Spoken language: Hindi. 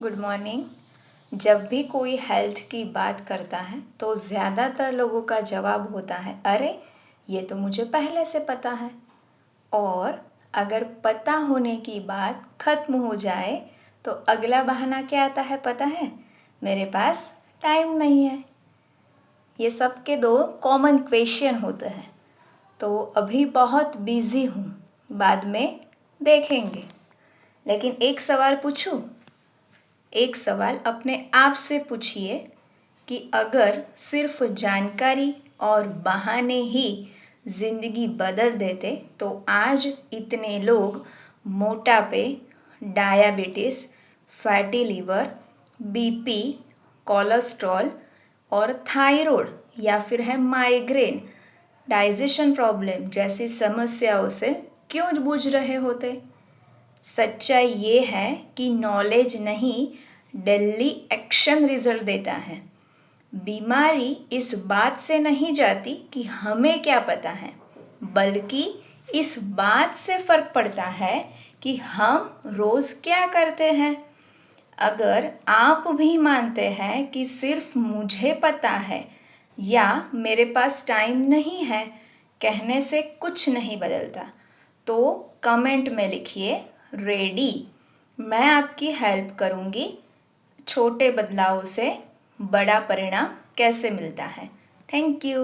Good morning. जब भी कोई हेल्थ की बात करता है तो ज़्यादातर लोगों का जवाब होता है, अरे ये तो मुझे पहले से पता है। और अगर पता होने की बात ख़त्म हो जाए तो अगला बहाना क्या आता है पता है? मेरे पास टाइम नहीं है। ये सबके दो कॉमन क्वेश्चन होते हैं। तो अभी बहुत बिज़ी हूँ, बाद में देखेंगे। लेकिन एक सवाल पूछूं? एक सवाल अपने आप से पूछिए कि अगर सिर्फ जानकारी और बहाने ही ज़िंदगी बदल देते तो आज इतने लोग मोटापे, diabetes, fatty liver, BP, cholesterol और थायराइड या फिर है माइग्रेन, डाइजेशन प्रॉब्लम जैसी समस्याओं से क्यों जूझ रहे होते? सच्चाई ये है कि नॉलेज नहीं, डेली एक्शन रिजल्ट देता है। बीमारी इस बात से नहीं जाती कि हमें क्या पता है, बल्कि इस बात से फ़र्क पड़ता है कि हम रोज़ क्या करते हैं। अगर आप भी मानते हैं कि सिर्फ मुझे पता है या मेरे पास टाइम नहीं है कहने से कुछ नहीं बदलता, तो कमेंट में लिखिए रेडी। मैं आपकी हेल्प करूँगी छोटे बदलावों से बड़ा परिणाम कैसे मिलता है। Thank you.